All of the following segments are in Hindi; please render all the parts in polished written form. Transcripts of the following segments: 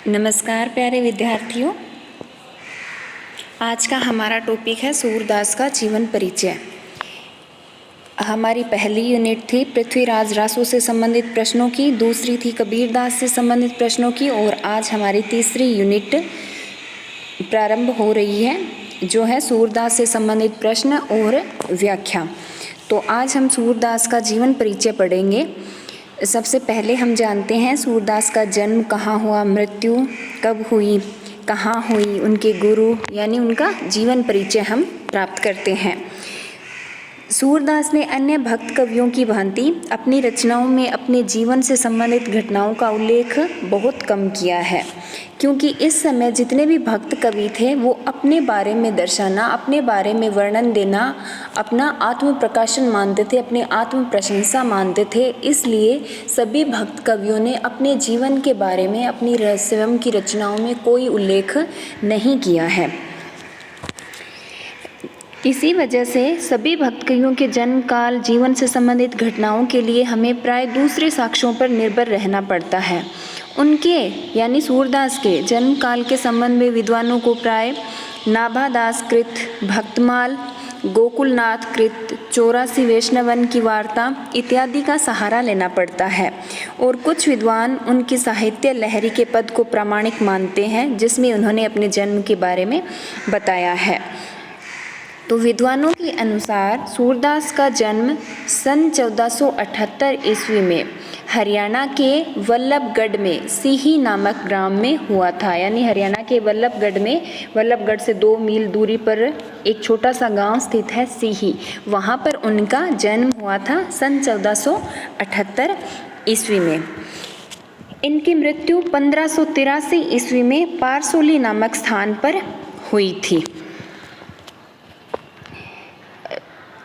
नमस्कार प्यारे विद्यार्थियों, आज का हमारा टॉपिक है सूरदास का जीवन परिचय। हमारी पहली यूनिट थी पृथ्वीराज रासो से संबंधित प्रश्नों की, दूसरी थी कबीरदास से संबंधित प्रश्नों की और आज हमारी तीसरी यूनिट प्रारंभ हो रही है जो है सूरदास से संबंधित प्रश्न और व्याख्या। तो आज हम सूरदास का जीवन परिचय पढ़ेंगे। सबसे पहले हम जानते हैं सूरदास का जन्म कहाँ हुआ, मृत्यु कब हुई, कहाँ हुई, उनके गुरु यानी उनका जीवन परिचय हम प्राप्त करते हैं। सूरदास ने अन्य भक्त कवियों की भांति अपनी रचनाओं में अपने जीवन से संबंधित घटनाओं का उल्लेख बहुत कम किया है, क्योंकि इस समय जितने भी भक्त कवि थे वो अपने बारे में दर्शाना, अपने बारे में वर्णन देना अपना आत्म प्रकाशन मानते थे, अपने आत्म प्रशंसा मानते थे। इसलिए सभी भक्त कवियों ने अपने जीवन के बारे में अपनी स्वयं की रचनाओं में कोई उल्लेख नहीं किया है। इसी वजह से सभी भक्त कवियों के जन्म काल, जीवन से संबंधित घटनाओं के लिए हमें प्राय दूसरे साक्ष्यों पर निर्भर रहना पड़ता है। उनके यानी सूरदास के जन्म काल के संबंध में विद्वानों को प्राय नाभादास कृत, भक्तमाल, गोकुलनाथ कृत, 84 वैष्णवन की वार्ता इत्यादि का सहारा लेना पड़ता है और कुछ विद्वान उनकी साहित्य लहरी के पद को प्रामाणिक मानते हैं जिसमें उन्होंने अपने जन्म के बारे में बताया है। तो विद्वानों के अनुसार सूरदास का जन्म सन 1478 ईस्वी में हरियाणा के वल्लभगढ़ में सीही नामक ग्राम में हुआ था। यानी हरियाणा के वल्लभगढ़ में, वल्लभगढ़ से 2 मील दूरी पर एक छोटा सा गांव स्थित है सीही, वहाँ पर उनका जन्म हुआ था सन 1478 ईस्वी में। इनकी मृत्यु 1583 ईस्वी में पारसोली नामक स्थान पर हुई थी।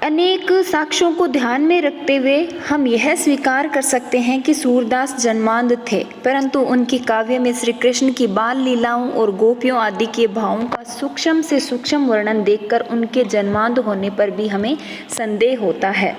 अनेक साक्ष्यों को ध्यान में रखते हुए हम यह स्वीकार कर सकते हैं कि सूरदास जन्मांध थे, परंतु उनके काव्य में श्री कृष्ण की बाल लीलाओं और गोपियों आदि के भावों का सूक्ष्म से सूक्ष्म वर्णन देखकर उनके जन्मांध होने पर भी हमें संदेह होता है।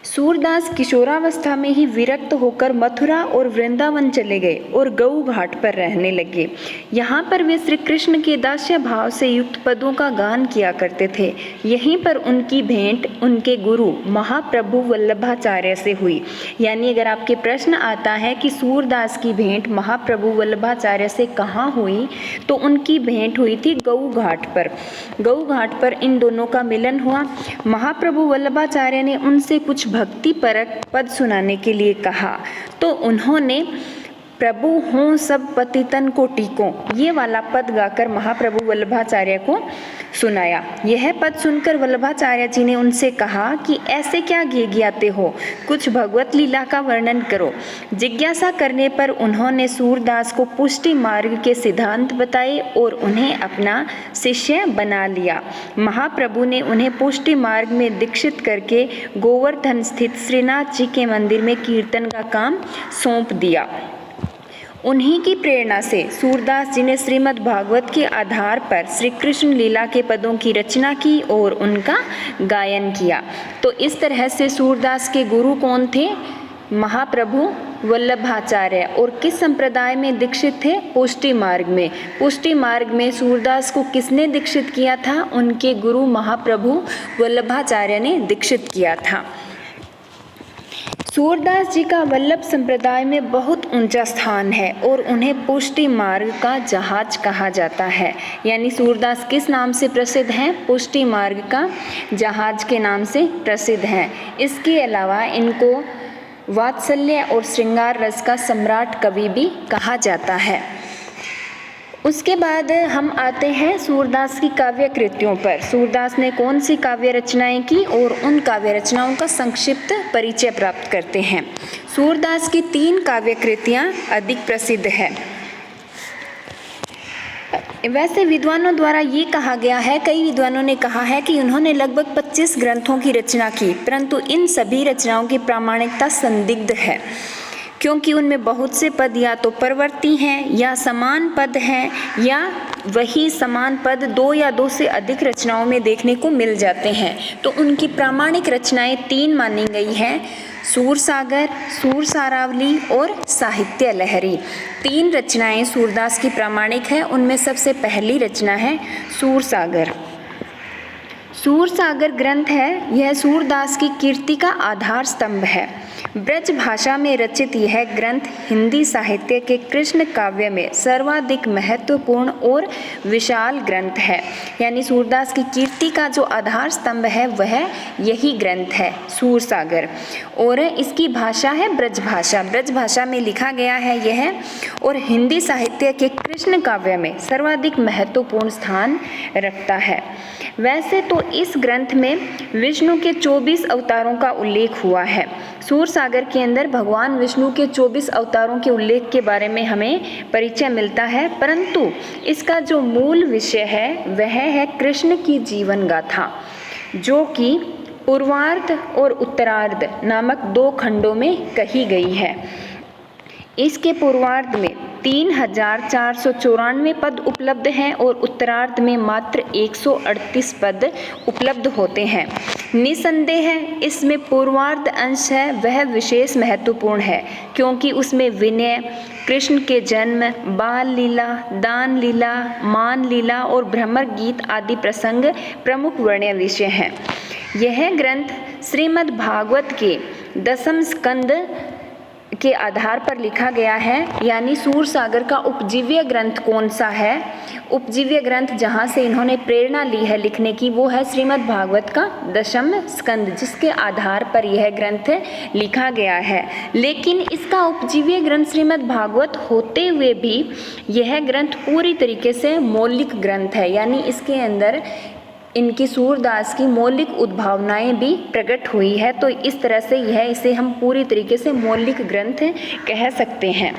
सूरदास किशोरावस्था में ही विरक्त होकर मथुरा और वृंदावन चले गए और गऊ घाट पर रहने लगे। यहाँ पर वे श्री कृष्ण के दास्य भाव से युक्त पदों का गान किया करते थे। यहीं पर उनकी भेंट उनके गुरु महाप्रभु वल्लभाचार्य से हुई। यानी अगर आपके प्रश्न आता है कि सूरदास की भेंट महाप्रभु वल्लभाचार्य से कहाँ हुई, तो उनकी भेंट हुई थी गऊ घाट पर। गऊ घाट पर इन दोनों का मिलन हुआ। महाप्रभु वल्लभाचार्य ने उनसे कुछ भक्ति परक पद सुनाने के लिए कहा, तो उन्होंने प्रभु हों सब पतितन को टीकों ये वाला पद गाकर महाप्रभु वल्लभाचार्य को सुनाया। यह पद सुनकर वल्लभाचार्य जी ने उनसे कहा कि ऐसे क्या गियाते हो, कुछ भगवत लीला का वर्णन करो। जिज्ञासा करने पर उन्होंने सूरदास को पुष्टि मार्ग के सिद्धांत बताए और उन्हें अपना शिष्य बना लिया। महाप्रभु ने उन्हें पुष्टि मार्ग में दीक्षित करके गोवर्धन स्थित श्रीनाथ जी के मंदिर में कीर्तन का काम सौंप दिया। उन्हीं की प्रेरणा से सूरदास जी ने श्रीमद् भागवत के आधार पर श्री कृष्ण लीला के पदों की रचना की और उनका गायन किया। तो इस तरह से सूरदास के गुरु कौन थे? महाप्रभु वल्लभाचार्य। और किस संप्रदाय में दीक्षित थे? पुष्टि मार्ग में। पुष्टि मार्ग में सूरदास को किसने दीक्षित किया था? उनके गुरु महाप्रभु वल्लभाचार्य ने दीक्षित किया था। सूरदास जी का वल्लभ संप्रदाय में बहुत ऊंचा स्थान है और उन्हें पुष्टि मार्ग का जहाज कहा जाता है। यानी सूरदास किस नाम से प्रसिद्ध हैं? पुष्टि मार्ग का जहाज के नाम से प्रसिद्ध हैं। इसके अलावा इनको वात्सल्य और श्रृंगार रस का सम्राट कवि भी कहा जाता है। उसके बाद हम आते हैं सूरदास की काव्य कृतियों पर। सूरदास ने कौन सी काव्य रचनाएं की और उन काव्य रचनाओं का संक्षिप्त परिचय प्राप्त करते हैं। सूरदास की 3 काव्य कृतियां अधिक प्रसिद्ध है। वैसे विद्वानों द्वारा ये कहा गया है, कई विद्वानों ने कहा है कि उन्होंने लगभग 25 ग्रंथों की रचना की, परंतु इन सभी रचनाओं की प्रामाणिकता संदिग्ध है। क्योंकि उनमें बहुत से पद या तो परवर्ती हैं या समान पद हैं या वही समान पद दो या दो से अधिक रचनाओं में देखने को मिल जाते हैं। तो उनकी प्रामाणिक रचनाएं 3 मानी गई हैं, सूरसागर, सूरसारावली और साहित्य लहरी। 3 रचनाएं सूरदास की प्रामाणिक है। उनमें सबसे पहली रचना है सूरसागर। सूरसागर ग्रंथ है, यह सूरदास की कीर्ति का आधार स्तंभ है। ब्रज भाषा में रचित यह ग्रंथ हिंदी साहित्य के कृष्ण काव्य में सर्वाधिक महत्वपूर्ण और विशाल ग्रंथ है। यानी सूरदास की कीर्ति का जो आधार स्तंभ है वह यही ग्रंथ है सूरसागर। और इसकी भाषा है ब्रज भाषा, ब्रज भाषा में लिखा गया है यह, और हिंदी साहित्य के कृष्ण काव्य में सर्वाधिक महत्वपूर्ण स्थान रखता है। वैसे तो इस ग्रंथ में विष्णु के 24 अवतारों का उल्लेख हुआ है। सूरसागर के अंदर भगवान विष्णु के 24 अवतारों के उल्लेख के बारे में हमें परिचय मिलता है, परंतु इसका जो मूल विषय है वह है कृष्ण की जीवन गाथा, जो कि पूर्वार्ध और उत्तरार्ध नामक 2 खंडों में कही गई है। इसके पूर्वार्ध में 3494 पद उपलब्ध हैं और उत्तरार्ध में मात्र 138 पद उपलब्ध होते हैं। निसंदेह है इसमें पूर्वार्ध अंश है वह विशेष महत्वपूर्ण है, क्योंकि उसमें विनय, कृष्ण के जन्म, बाल लीला, दान लीला, मान लीला और भ्रमर गीत आदि प्रसंग प्रमुख वर्ण्य विषय हैं। यह ग्रंथ श्रीमद् भागवत के 10वें स्कंद के आधार पर लिखा गया है। यानी सूरसागर का उपजीव्य ग्रंथ कौन सा है? उपजीव्य ग्रंथ जहाँ से इन्होंने प्रेरणा ली है लिखने की वो है श्रीमद् भागवत का 10वां स्कंद, जिसके आधार पर यह ग्रंथ लिखा गया है। लेकिन इसका उपजीव्य ग्रंथ श्रीमद् भागवत होते हुए भी यह ग्रंथ पूरी तरीके से मौलिक ग्रंथ है। यानी इसके अंदर इनकी सूरदास की मौलिक उद्भावनाएं भी प्रकट हुई है। तो इस तरह से इसे हम पूरी तरीके से मौलिक ग्रंथ कह सकते हैं।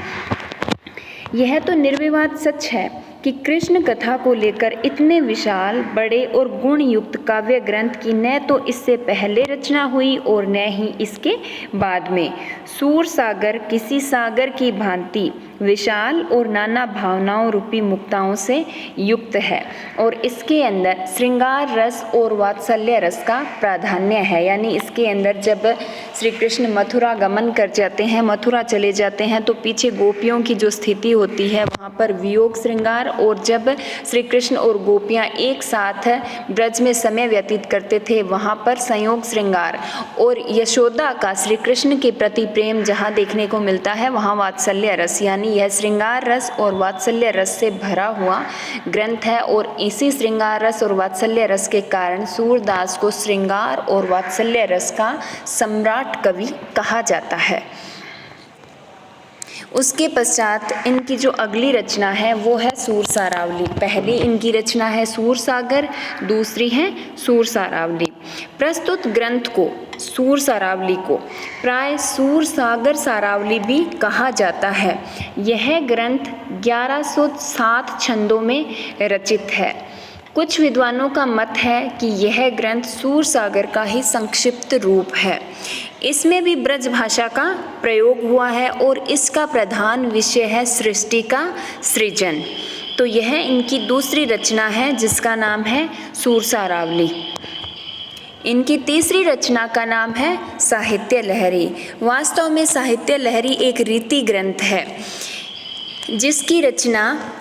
यह तो निर्विवाद सच है कि कृष्ण कथा को लेकर इतने विशाल, बड़े और गुण युक्त काव्य ग्रंथ की न तो इससे पहले रचना हुई और न ही इसके बाद में। सूरसागर किसी सागर की भांति विशाल और नाना भावनाओं रूपी मुक्ताओं से युक्त है और इसके अंदर श्रृंगार रस और वात्सल्य रस का प्राधान्य है। यानी इसके अंदर जब श्री कृष्ण मथुरा गमन कर जाते हैं, मथुरा चले जाते हैं, तो पीछे गोपियों की जो स्थिति होती है वहाँ पर वियोग श्रृंगार, और जब श्री कृष्ण और गोपियाँ एक साथ ब्रज में समय व्यतीत करते थे वहाँ पर संयोग श्रृंगार, और यशोदा का श्री कृष्ण के प्रति प्रेम जहाँ देखने को मिलता है वहाँ वात्सल्य रस, यानी यह श्रृंगार रस और वात्सल्य रस से भरा हुआ ग्रंथ है। और इसी श्रृंगार रस और वात्सल्य रस के कारण सूरदास को श्रृंगार और वात्सल्य रस का सम्राट कवि कहा जाता है। उसके पश्चात इनकी जो अगली रचना है वो है सूरसारावली। पहली इनकी रचना है सूरसागर, दूसरी है सूरसारावली। प्रस्तुत ग्रंथ को, सूरसारावली को प्राय सूरसागर सारावली भी कहा जाता है। यह ग्रंथ 1107 छंदों में रचित है। कुछ विद्वानों का मत है कि यह ग्रंथ सूरसागर का ही संक्षिप्त रूप है। इसमें भी ब्रज भाषा का प्रयोग हुआ है और इसका प्रधान विषय है सृष्टि का सृजन। तो यह इनकी दूसरी रचना है जिसका नाम है सूरसारावली। इनकी तीसरी रचना का नाम है साहित्य लहरी। वास्तव में साहित्य लहरी एक रीति ग्रंथ है जिसकी रचना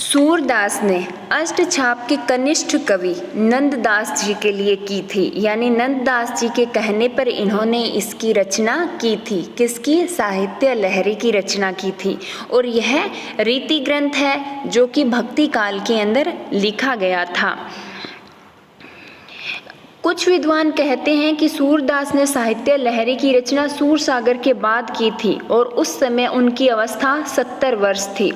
सूरदास ने अष्टछाप के कनिष्ठ कवि नंददास जी के लिए की थी। यानी नंददास जी के कहने पर इन्होंने इसकी रचना की थी। किसकी? साहित्य लहरी की रचना की थी। और यह रीति ग्रंथ है जो कि भक्ति काल के अंदर लिखा गया था। कुछ विद्वान कहते हैं कि सूरदास ने साहित्य लहरी की रचना सूरसागर के बाद की थी और उस समय उनकी अवस्था 70 वर्ष थी।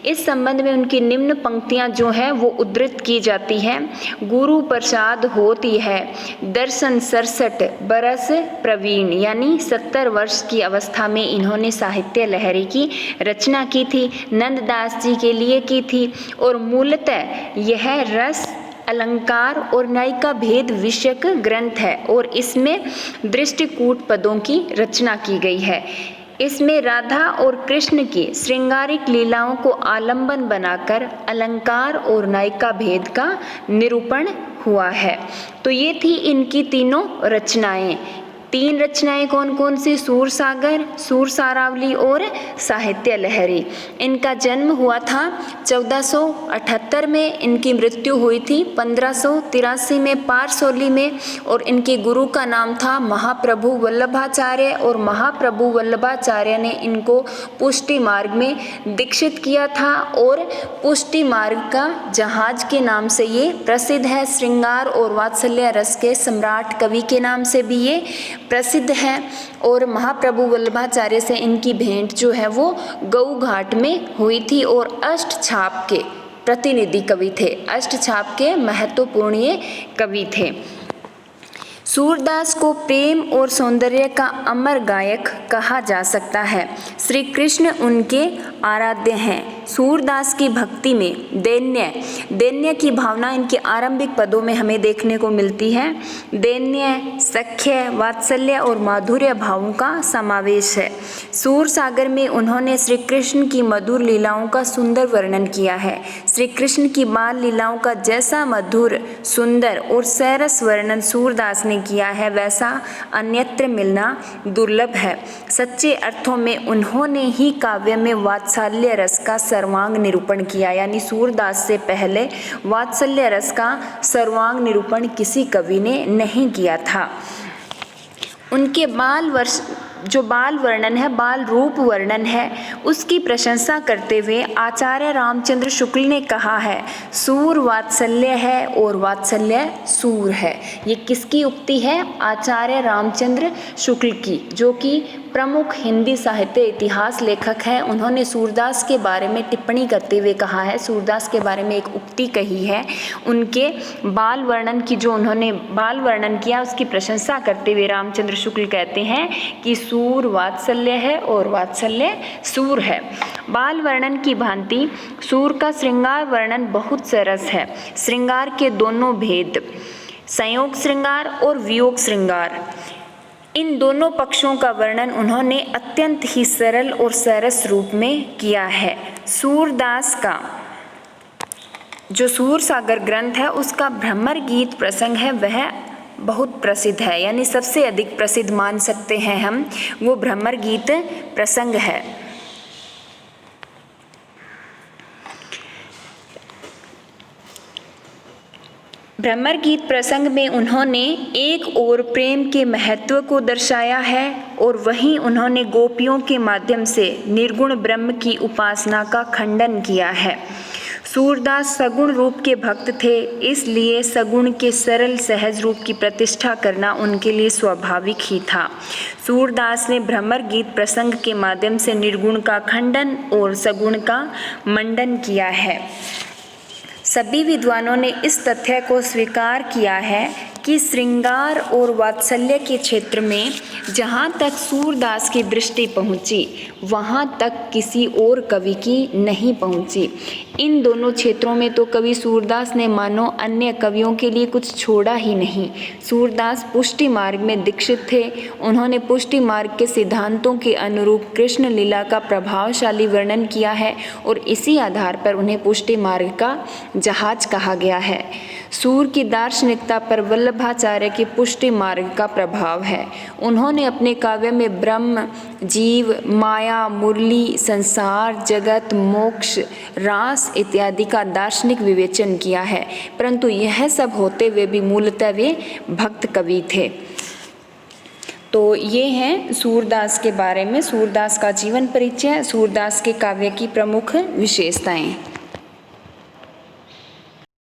इस संबंध में उनकी निम्न पंक्तियां जो है वो उद्धृत की जाती हैं। गुरु प्रसाद होती है दर्शन 67 बरस प्रवीण, यानी 70 वर्ष की अवस्था में इन्होंने साहित्य लहरी की रचना की थी, नंददास जी के लिए की थी। और मूलतः यह रस, अलंकार और नायिका भेद विषयक ग्रंथ है और इसमें दृष्टिकूट पदों की रचना की गई है। इसमें राधा और कृष्ण की श्रृंगारिक लीलाओं को आलंबन बनाकर अलंकार और नायिका भेद का निरूपण हुआ है। तो ये थी इनकी तीनों रचनाएं। तीन रचनाएं कौन कौन सी? सूरसागर, सूरसारावली और साहित्य लहरी। इनका जन्म हुआ था 1478 में, इनकी मृत्यु हुई थी 1583 में पारसौली में, और इनके गुरु का नाम था महाप्रभु वल्लभाचार्य, और महाप्रभु वल्लभाचार्य ने इनको पुष्टि मार्ग में दीक्षित किया था, और पुष्टि मार्ग का जहाज के नाम से ये प्रसिद्ध है। श्रृंगार और वात्सल्य रस के सम्राट कवि के नाम से भी ये प्रसिद्ध है। और महाप्रभु वल्लभाचार्य से इनकी भेंट जो है वो गऊ घाट में हुई थी, और अष्टछाप के प्रतिनिधि कवि थे, अष्टछाप के महत्वपूर्ण ये कवि थे। सूरदास को प्रेम और सौंदर्य का अमर गायक कहा जा सकता है। श्री कृष्ण उनके आराध्य हैं। सूरदास की भक्ति में दैन्य की भावना इनके आरंभिक पदों में हमें देखने को मिलती है। दैन्य, सख्य, वात्सल्य और माधुर्य भावों का समावेश है। सूरसागर में उन्होंने श्री कृष्ण की मधुर लीलाओं का सुंदर वर्णन किया है। श्री कृष्ण की बाल लीलाओं का जैसा मधुर, सुंदर और सरस वर्णन सूरदास ने किया है, वैसा अन्यत्र मिलना दुर्लभ है। सच्चे अर्थों में उन्होंने ही काव्य में वात्सल्य रस का सर्वांग निरूपण किया, यानी सूरदास से पहले वात्सल्य रस का सर्वांग निरूपण किसी कवि ने नहीं किया था। उनके जो बाल वर्णन है, बाल रूप वर्णन है, उसकी प्रशंसा करते हुए आचार्य रामचंद्र शुक्ल ने कहा है, सूर वात्सल्य है और वात्सल्य सूर है। ये किसकी उक्ति है? आचार्य रामचंद्र शुक्ल की, जो कि प्रमुख हिंदी साहित्य इतिहास लेखक हैं। उन्होंने सूरदास के बारे में टिप्पणी करते हुए कहा है, सूरदास के बारे में एक उक्ति कही है। उनके बाल वर्णन की, जो उन्होंने बाल वर्णन किया, उसकी प्रशंसा करते हुए रामचंद्र शुक्ल कहते हैं कि सूर वात्सल्य है और वात्सल्य सूर है। बाल वर्णन की भांति सूर का श्रृंगार वर्णन बहुत सरस है। श्रृंगार के दोनों भेद, संयोग श्रृंगार और वियोग श्रृंगार, इन दोनों पक्षों का वर्णन उन्होंने अत्यंत ही सरल और सरस रूप में किया है। सूरदास का जो सूरसागर ग्रंथ है, उसका भ्रमर गीत प्रसंग है, वह बहुत प्रसिद्ध है, यानी सबसे अधिक प्रसिद्ध मान सकते हैं हम, वो भ्रमर गीत प्रसंग है। भ्रमर गीत प्रसंग में उन्होंने एक ओर प्रेम के महत्व को दर्शाया है, और वहीं उन्होंने गोपियों के माध्यम से निर्गुण ब्रह्म की उपासना का खंडन किया है। सूरदास सगुण रूप के भक्त थे, इसलिए सगुण के सरल सहज रूप की प्रतिष्ठा करना उनके लिए स्वाभाविक ही था। सूरदास ने भ्रमर गीत प्रसंग के माध्यम से निर्गुण का खंडन और सगुण का मंडन किया है। सभी विद्वानों ने इस तथ्य को स्वीकार किया है कि श्रृंगार और वात्सल्य के क्षेत्र में जहाँ तक सूरदास की दृष्टि पहुँची, वहाँ तक किसी और कवि की नहीं पहुँची। इन दोनों क्षेत्रों में तो कवि सूरदास ने मानो अन्य कवियों के लिए कुछ छोड़ा ही नहीं। सूरदास पुष्टि मार्ग में दीक्षित थे। उन्होंने पुष्टि मार्ग के सिद्धांतों के अनुरूप कृष्ण लीला का प्रभावशाली वर्णन किया है, और इसी आधार पर उन्हें पुष्टि मार्ग का जहाज कहा गया है। सूर की दार्शनिकता पर वल्लभाचार्य की पुष्टि मार्ग का प्रभाव है। उन्होंने अपने काव्य में ब्रह्म, जीव, माया, मुरली, संसार, जगत, मोक्ष, रास इत्यादि का दार्शनिक विवेचन किया है, परंतु यह सब होते हुए भी मूलतः वे भक्त कवि थे। तो ये हैं सूरदास के बारे में, सूरदास का जीवन परिचय, सूरदास के काव्य की प्रमुख विशेषताएं।